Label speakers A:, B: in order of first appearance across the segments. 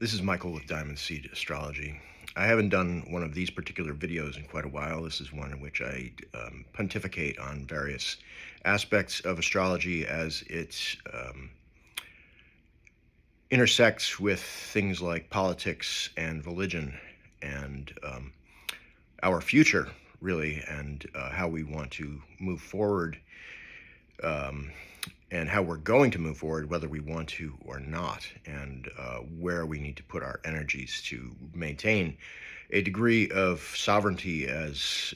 A: This is Michael with Diamond Seed Astrology. I haven't done one of these particular videos in quite a while. This is one in which I pontificate on various aspects of astrology as it intersects with things like politics and religion and our future, really, and how we want to move forward um, and how we're going to move forward, whether we want to or not, and where we need to put our energies to maintain a degree of sovereignty as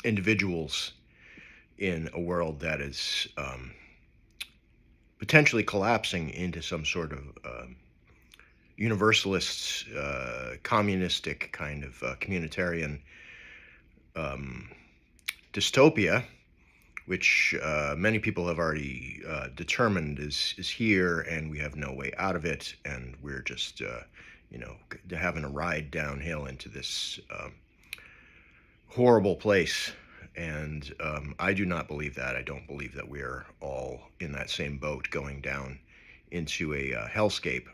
A: individuals in a world that is potentially collapsing into some sort of universalist, communistic kind of communitarian um, dystopia, which many people have already determined is here, and we have no way out of it, and we're just, having a ride downhill into this horrible place. And I do not believe that. I don't believe that we're all in that same boat going down into a hellscape.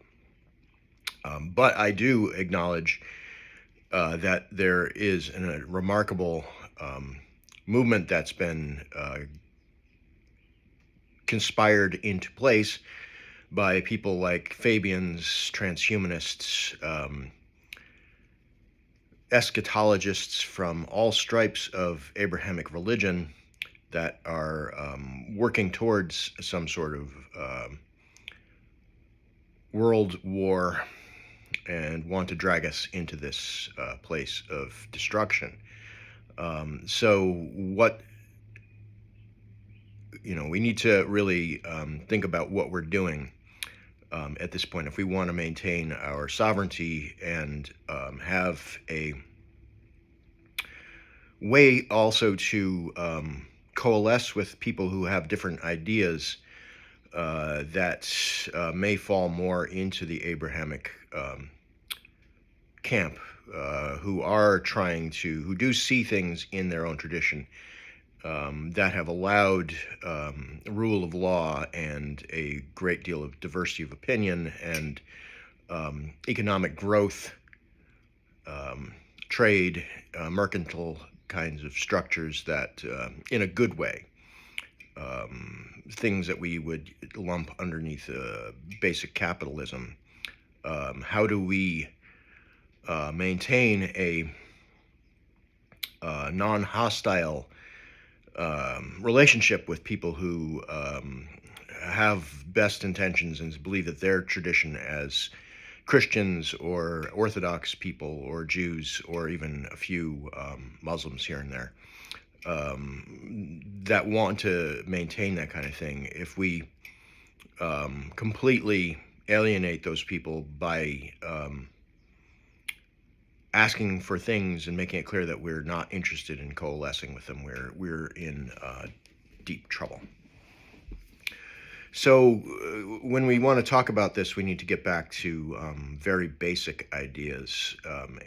A: But I do acknowledge that there is a remarkable movement that's been conspired into place by people like Fabians, transhumanists, eschatologists from all stripes of Abrahamic religion that are working towards some sort of world war and want to drag us into this place of destruction. So what, we need to really think about what we're doing at this point. If we want to maintain our sovereignty and have a way also to coalesce with people who have different ideas that may fall more into the Abrahamic camp, who do see things in their own tradition that have allowed rule of law and a great deal of diversity of opinion and economic growth, trade, mercantile kinds of structures that, in a good way, things that we would lump underneath basic capitalism. How do we maintain a non-hostile relationship with people who have best intentions and believe that their tradition as Christians or Orthodox people or Jews or even a few Muslims here and there that want to maintain that kind of thing, if we completely alienate those people by asking for things and making it clear that we're not interested in coalescing with them, we're in deep trouble. So when we want to talk about this, we need to get back to very basic ideas,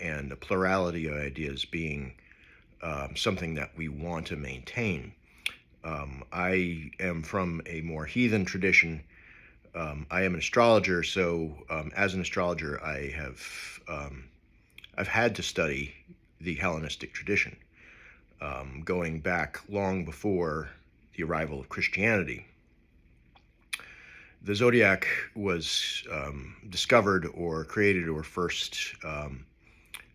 A: and a plurality of ideas being something that we want to maintain. I am from a more heathen tradition. I am an astrologer, so as an astrologer, I've had to study the Hellenistic tradition, going back long before the arrival of Christianity. The zodiac was discovered or created or first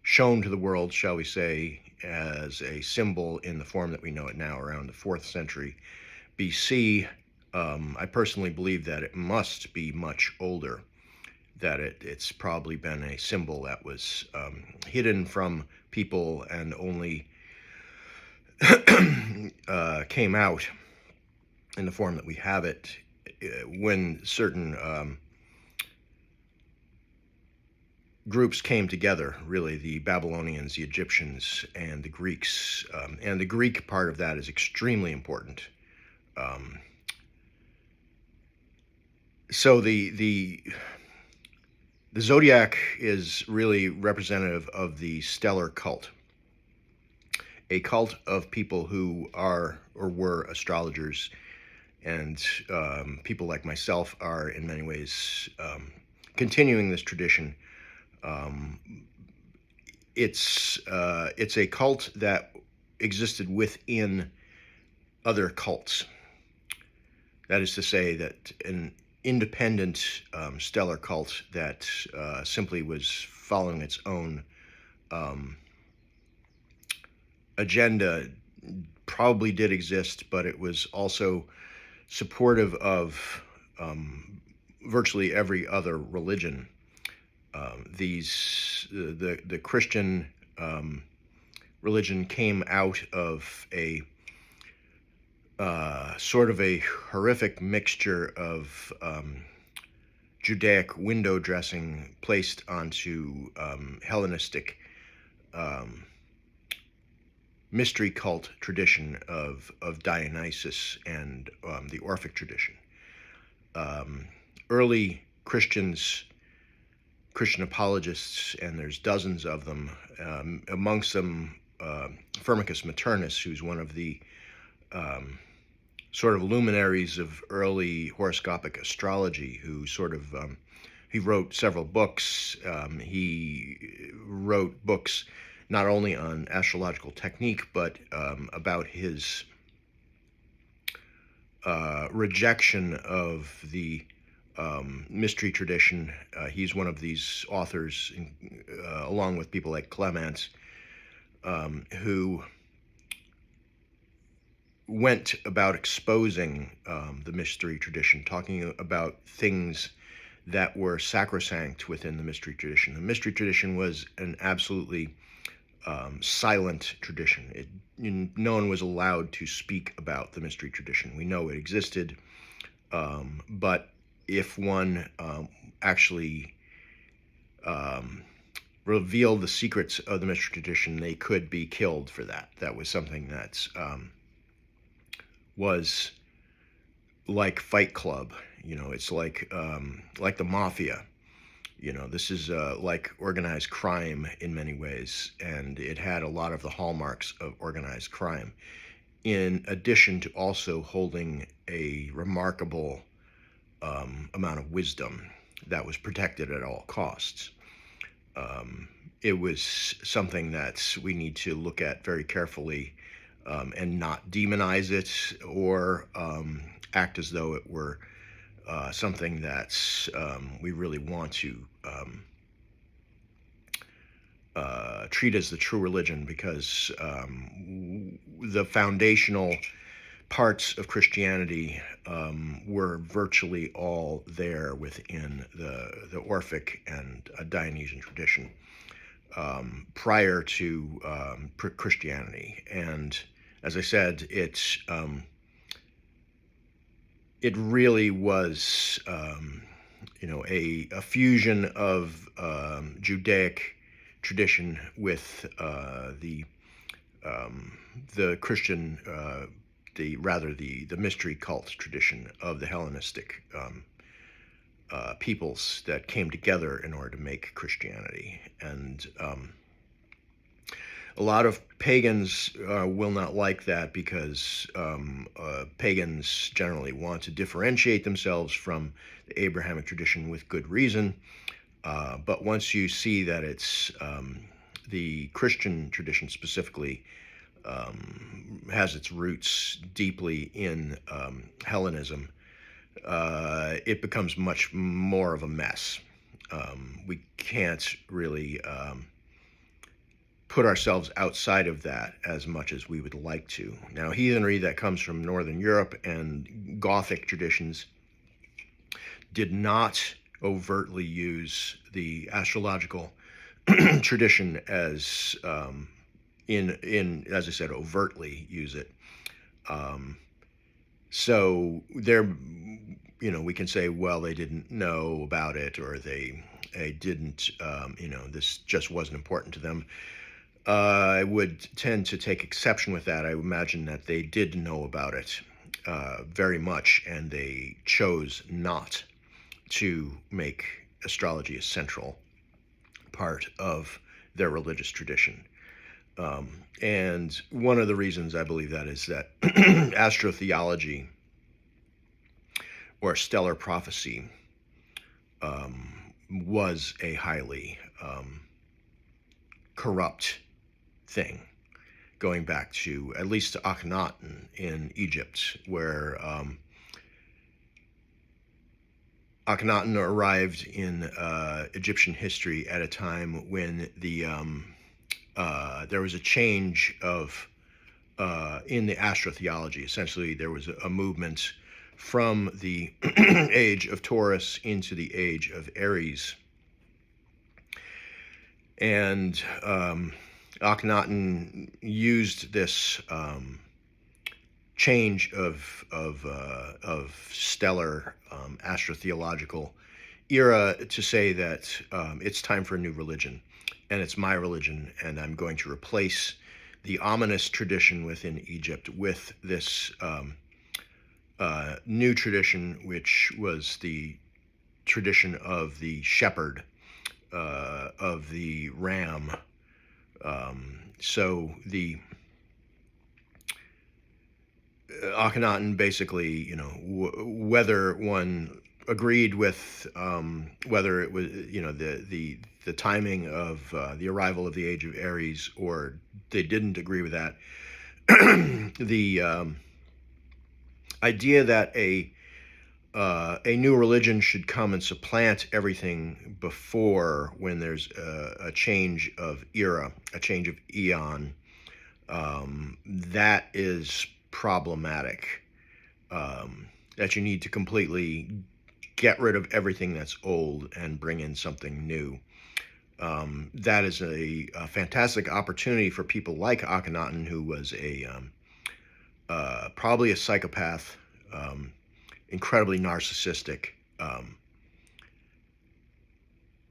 A: shown to the world, shall we say, as a symbol in the form that we know it now around the 4th century BC. I personally believe that it must be much older, that it's probably been a symbol that was hidden from people and only came out in the form that we have it when certain groups came together, really, the Babylonians, the Egyptians, and the Greeks. And the Greek part of that is extremely important. So the zodiac is really representative of the stellar cult, a cult of people who are or were astrologers, and people like myself are in many ways continuing this tradition Um, it's a cult that existed within other cults. That is to say, that an independent stellar cult that simply was following its own um, agenda probably did exist, but it was also supportive of virtually every other religion. The Christian religion came out of a sort of a horrific mixture of Judaic window dressing placed onto Hellenistic um, mystery cult tradition of Dionysus and the Orphic tradition. Early Christian apologists, and there's dozens of them, amongst them Firmicus Maternus, who's one of the sort of luminaries of early horoscopic astrology, who he wrote several books. He wrote books not only on astrological technique, but about his rejection of the mystery tradition. He's one of these authors, along with people like Clements, who went about exposing the mystery tradition, talking about things that were sacrosanct within the mystery tradition. The mystery tradition was an absolutely silent tradition. No one was allowed to speak about the mystery tradition. We know it existed, but if one actually revealed the secrets of the mystery tradition, they could be killed for that. That was something that was like Fight Club. It's like the mafia. This is like organized crime in many ways, and it had a lot of the hallmarks of organized crime, in addition to also holding a remarkable amount of wisdom that was protected at all costs. It was something that we need to look at very carefully, and not demonize it or act as though it were something that we really want to treat as the true religion, because the foundational parts of Christianity were virtually all there within the Orphic and Dionysian tradition prior to Christianity. And as I said, it really was a fusion of Judaic tradition with the Christian, the mystery cult tradition of the Hellenistic peoples that came together in order to make Christianity. And a lot of pagans will not like that, because pagans generally want to differentiate themselves from the Abrahamic tradition with good reason. But once you see that it's the Christian tradition specifically has its roots deeply in Hellenism, it becomes much more of a mess. We can't really put ourselves outside of that as much as we would like to. Now, heathenry that comes from Northern Europe and Gothic traditions did not overtly use the astrological tradition as as I said, overtly use it. So there, we can say, well, they didn't know about it, or they didn't, this just wasn't important to them. I would tend to take exception with that. I imagine that they did know about it very much, and they chose not to make astrology a central part of their religious tradition. And one of the reasons I believe that is that astrotheology or stellar prophecy was a highly corrupt thing, going back to at least to Akhenaten in Egypt, where Akhenaten arrived in Egyptian history at a time when there was a change of in the astrotheology. Essentially, there was a movement from the age of Taurus into the age of Aries, and Akhenaten used this change of stellar astrotheological era to say that it's time for a new religion, and it's my religion, and I'm going to replace the ominous tradition within Egypt with this new tradition, which was the tradition of the shepherd, of the ram. So the Akhenaten basically, whether one agreed with whether it was, the timing of the arrival of the age of Aries, or they didn't agree with that, the idea that a new religion should come and supplant everything before, when there's a change of era, a change of eon, that is problematic. That you need to completely get rid of everything that's old and bring in something new. That is a fantastic opportunity for people like Akhenaten, who was probably a psychopath, incredibly narcissistic,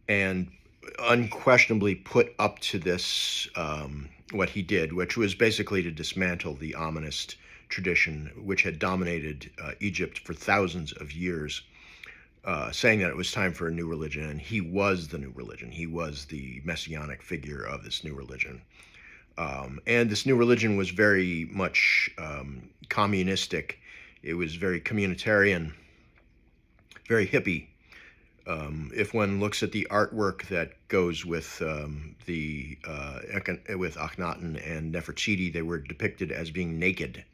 A: and unquestionably put up to this, what he did, which was basically to dismantle the ominous tradition which had dominated Egypt for thousands of years, saying that it was time for a new religion, and he was the new religion. He was the messianic figure of this new religion. And this new religion was very much communistic. It was very communitarian, very hippie. If one looks at the artwork that goes with with Akhenaten and Nefertiti, they were depicted as being naked,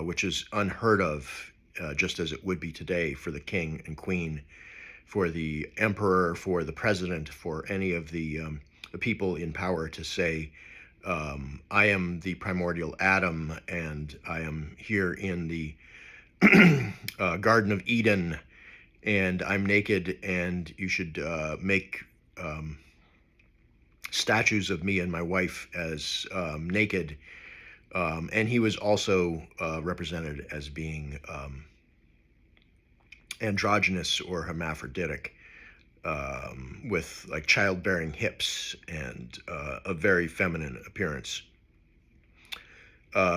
A: which is unheard of, just as it would be today for the king and queen, for the emperor, for the president, for any of the people in power to say, I am the primordial Adam, and I am here in the Garden of Eden, and I'm naked, and you should make statues of me and my wife as naked. And he was also represented as being androgynous or hermaphroditic, with like childbearing hips and a very feminine appearance,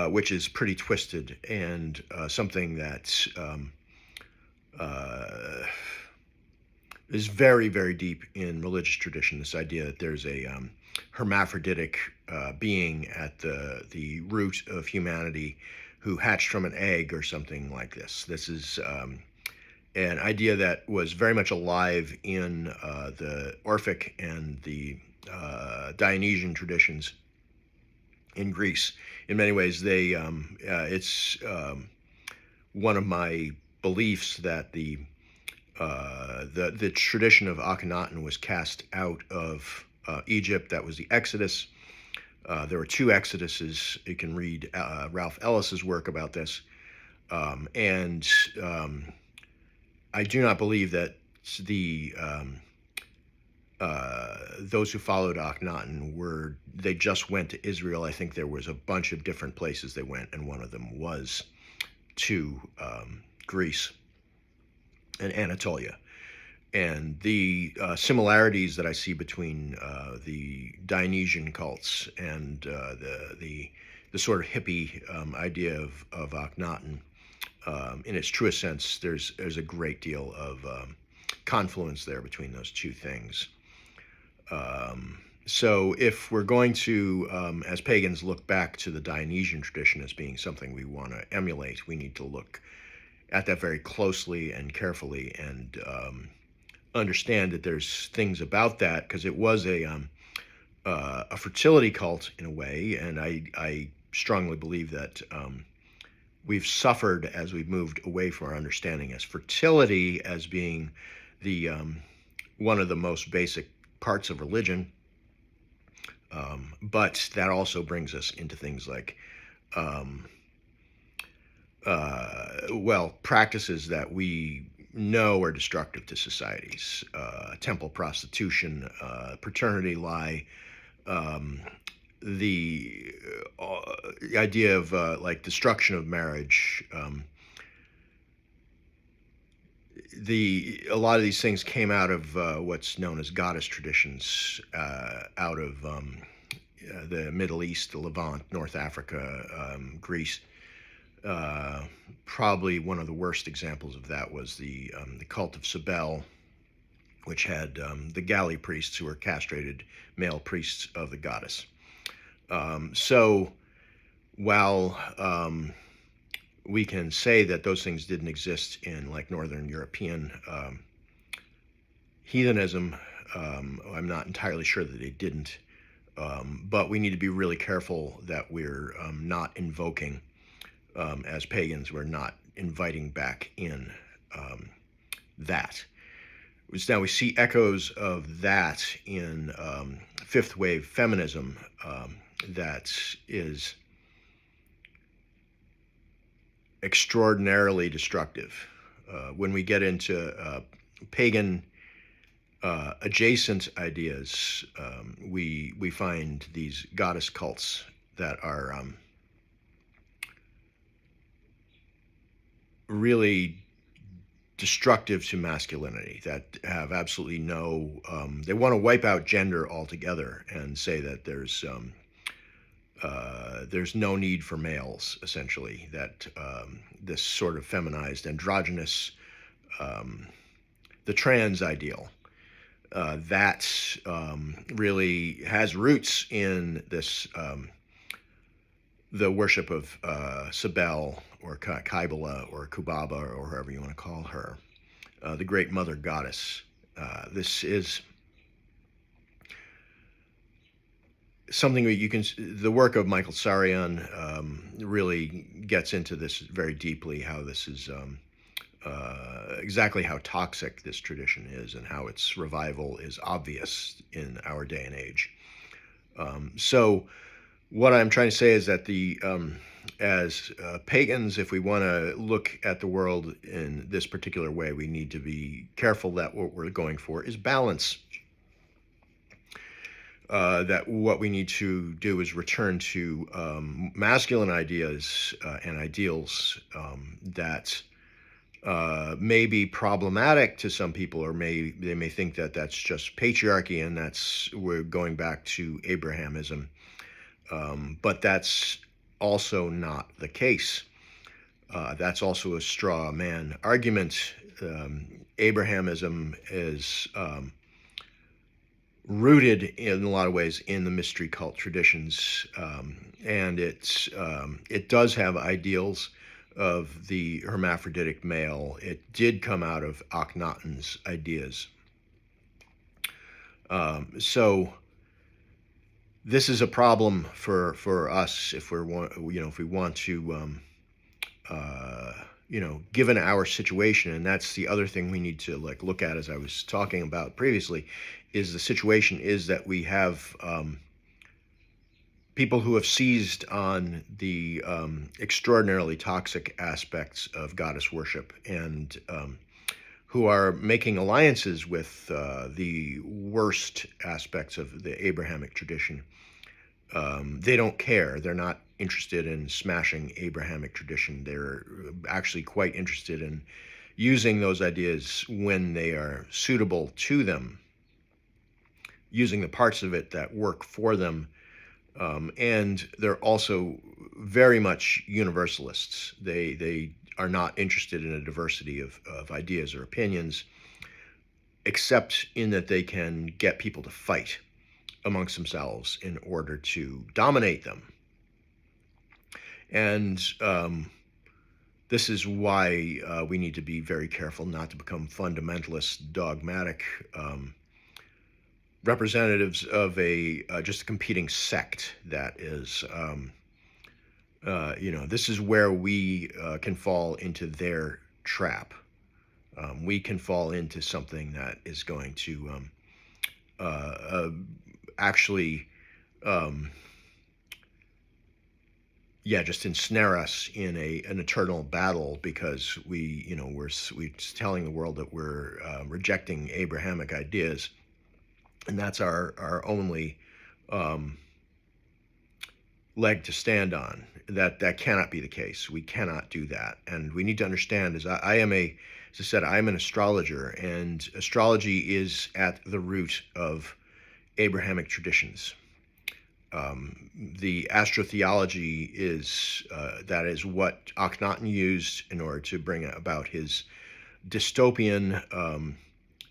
A: which is pretty twisted, and something that is very, very deep in religious tradition. This idea that there's a hermaphroditic being at the root of humanity, who hatched from an egg or something like this. This is an idea that was very much alive in the Orphic and the Dionysian traditions in Greece. In many ways, it's one of my beliefs that the tradition of Akhenaten was cast out of Egypt. That was the Exodus. There were two Exoduses. You can read Ralph Ellis's work about this. And I do not believe that those who followed Akhenaten they just went to Israel. I think there was a bunch of different places they went, and one of them was to Greece and Anatolia. And the similarities that I see between the Dionysian cults and the sort of hippie idea of Akhenaten, in its truest sense, there's a great deal of confluence there between those two things. So if we're going to, as pagans, look back to the Dionysian tradition as being something we want to emulate, we need to look at that very closely and carefully, and understand that there's things about that, because it was a fertility cult in a way, and I strongly believe that we've suffered as we've moved away from our understanding as fertility as being the one of the most basic parts of religion. But that also brings us into things like, um, practices that we know are destructive to societies: temple prostitution, paternity lie, um, the idea of like destruction of marriage. A lot of these things came out of what's known as goddess traditions, out of the Middle East, the Levant, North Africa, Greece. Uh, Probably one of the worst examples of that was the cult of Cybele, which had the galley priests who were castrated male priests of the goddess. So while we can say that those things didn't exist in like Northern European heathenism, I'm not entirely sure that they didn't. But we need to be really careful that we're not invoking, as pagans, we're not inviting back in that. Now we see echoes of that in fifth wave feminism, that is extraordinarily destructive. When we get into pagan adjacent ideas, we find these goddess cults that are really destructive to masculinity, that have absolutely no, they want to wipe out gender altogether and say that there's no need for males, essentially, that this sort of feminized, androgynous, the trans ideal, that really has roots in this, the worship of Cybele, or Kybele, or Kubaba, or however you want to call her, the great mother goddess. This is something that you can, the work of Michael Sarian really gets into this very deeply, how this is exactly how toxic this tradition is, and how its revival is obvious in our day and age. So what I'm trying to say is that as pagans, if we want to look at the world in this particular way, we need to be careful that what we're going for is balance. That what we need to do is return to masculine ideas and ideals that may be problematic to some people, or they may think that that's just patriarchy, and we're going back to Abrahamism. But that's also not the case. That's also a straw man argument. Abrahamism is rooted in a lot of ways in the mystery cult traditions, and it does have ideals of the hermaphroditic male. It did come out of Akhenaten's ideas. So this is a problem for us if we want to, given our situation. And that's the other thing we need to look at, as I was talking about previously, is the situation is that we have people who have seized on the extraordinarily toxic aspects of goddess worship, and who are making alliances with the worst aspects of the Abrahamic tradition. They don't care. They're not interested in smashing Abrahamic tradition. They're actually quite interested in using those ideas when they are suitable to them, using the parts of it that work for them. And they're also very much universalists. They are not interested in a diversity of ideas or opinions, except in that they can get people to fight amongst themselves in order to dominate them. And This is why we need to be very careful not to become fundamentalist, dogmatic representatives of a just a competing sect that is, this is where we can fall into their trap. We can fall into something that is going to uh, uh, actually, um, just ensnare us in an eternal battle because we're telling the world that we're rejecting Abrahamic ideas, and that's our only um, leg to stand on. That cannot be the case. We cannot do that, and we need to understand. As I said, I am an astrologer, and astrology is at the root of Abrahamic traditions. The astrotheology is that is what Akhenaten used in order to bring about his dystopian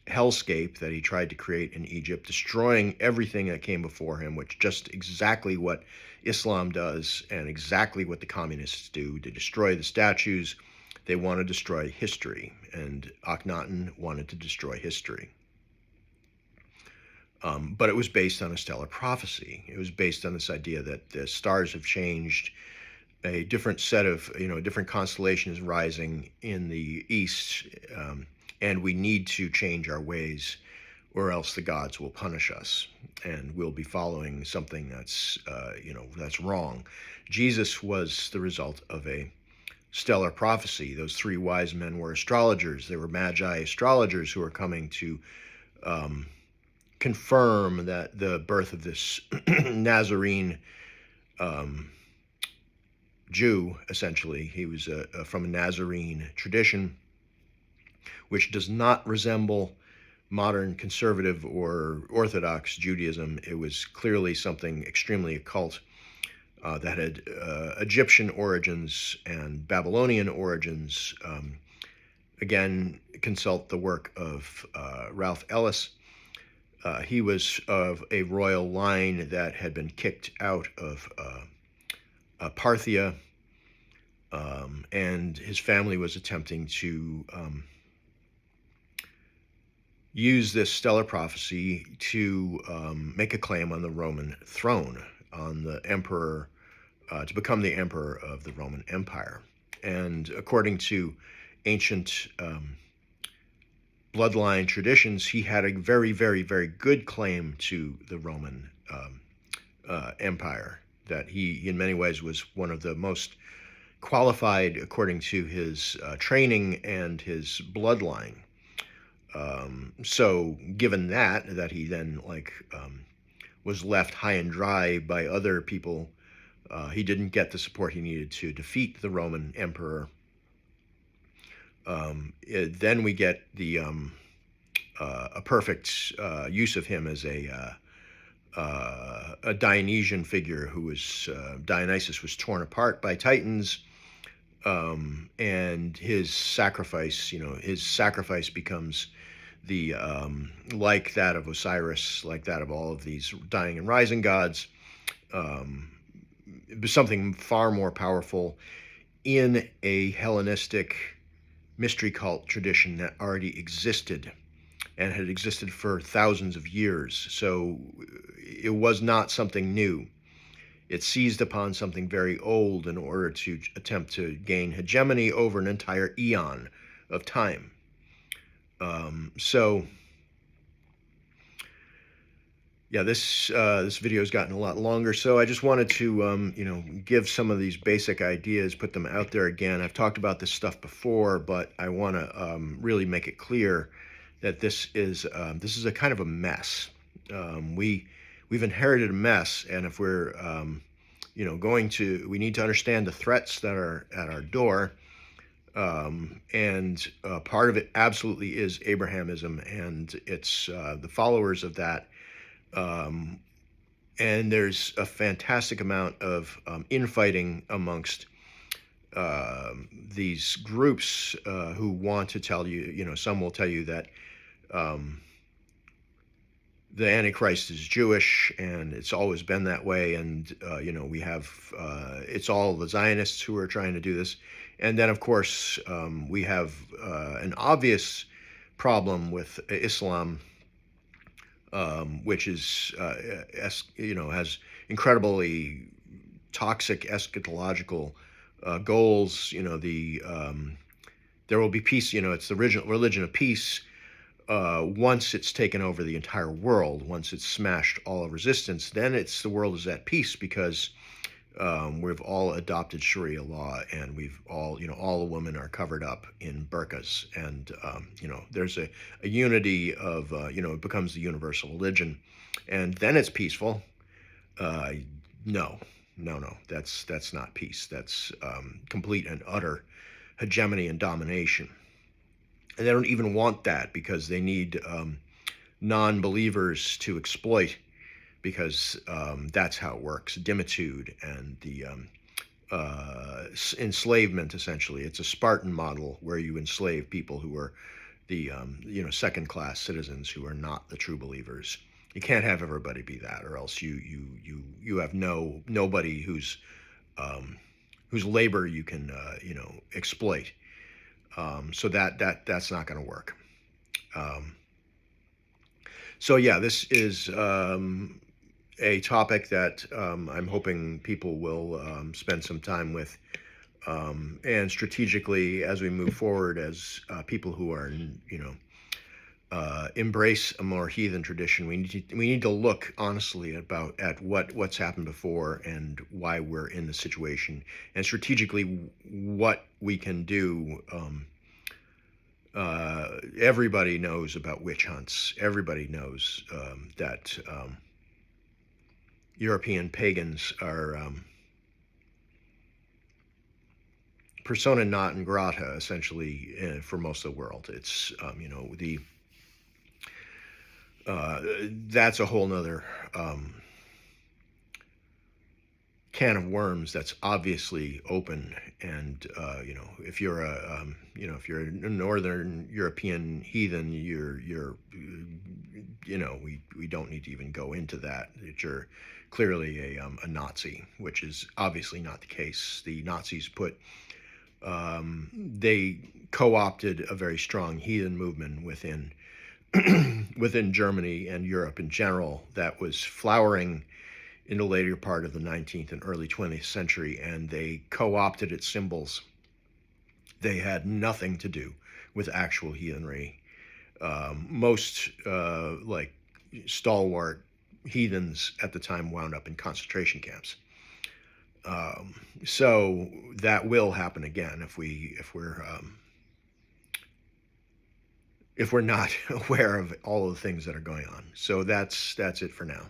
A: hellscape that he tried to create in Egypt, destroying everything that came before him, which just exactly what Islam does and exactly what the communists do. To destroy the statues, they want to destroy history, and Akhenaten wanted to destroy history. But it was based on a stellar prophecy. It was based on this idea that the stars have changed, a different set of, a different constellation is rising in the east, and we need to change our ways, or else the gods will punish us, and we'll be following something that's wrong. Jesus was the result of a stellar prophecy. Those three wise men were astrologers. They were magi astrologers who were coming to um, confirm that the birth of this Nazarene um, Jew, essentially, he was from a Nazarene tradition, which does not resemble modern conservative or Orthodox Judaism. It was clearly something extremely occult that had Egyptian origins and Babylonian origins. Again, consult the work of Ralph Ellis. He was of a royal line that had been kicked out of Parthia, and his family was attempting to use this stellar prophecy to make a claim on the Roman throne, on the emperor, to become the emperor of the Roman Empire. And according to ancient bloodline traditions, he had a very, very, very good claim to the Roman Empire, that he, in many ways, was one of the most qualified according to his training and his bloodline. So given that he then was left high and dry by other people, he didn't get the support he needed to defeat the Roman emperor. Then we get a perfect use of him as a Dionysian figure who was Dionysus was torn apart by Titans, and his sacrifice becomes the like that of Osiris, like that of all of these dying and rising gods. It was something far more powerful in a Hellenistic mystery cult tradition that already existed and had existed for thousands of years. So it was not something new. It seized upon something very old in order to attempt to gain hegemony over an entire eon of time. This video has gotten a lot longer, so I just wanted to give some of these basic ideas, put them out there again. I've talked about this stuff before, but I want to really make it clear that this is a kind of a mess. We've inherited a mess, and if we're we need to understand the threats that are at our door. And part of it absolutely is Abrahamism, and it's the followers of that. And there's a fantastic amount of infighting amongst these groups who want to tell you, some will tell you that the Antichrist is Jewish, and it's always been that way. And we have it's all the Zionists who are trying to do this, and then of course we have an obvious problem with Islam, which is has incredibly toxic eschatological goals. There will be peace. It's the original religion of peace. Once it's taken over the entire world, once it's smashed all of resistance, then the world is at peace because we've all adopted Sharia law, and we've all the women are covered up in burqas, and there's a unity of it becomes the universal religion, and then it's peaceful. Uh, no, no, that's not peace. That's complete and utter hegemony and domination. And they don't even want that because they need non-believers to exploit, because that's how it works. Dimitude and the enslavement, essentially. It's a Spartan model where you enslave people who are the second-class citizens who are not the true believers. You can't have everybody be that, or else you have nobody whose labor you can exploit. So that's not going to work. So yeah, this is a topic that I'm hoping people will spend some time with, and strategically as we move forward, as people who are embrace a more heathen tradition. We need to look honestly at what's happened before and why we're in the situation, and strategically what we can do. Everybody knows about witch hunts. Everybody knows that European pagans are persona non grata, essentially, for most of the world. It's that's a whole nother can of worms that's obviously open. And if you're a Northern European heathen, we don't need to even go into that. You're clearly a Nazi, which is obviously not the case. The Nazis they co-opted a very strong heathen movement within within Germany and Europe in general that was flowering in the later part of the 19th and early 20th century, and they co-opted its symbols. They had nothing to do with actual heathenry. Most stalwart heathens at the time wound up in concentration camps. So that will happen again if we're not aware of all of the things that are going on. So that's it for now.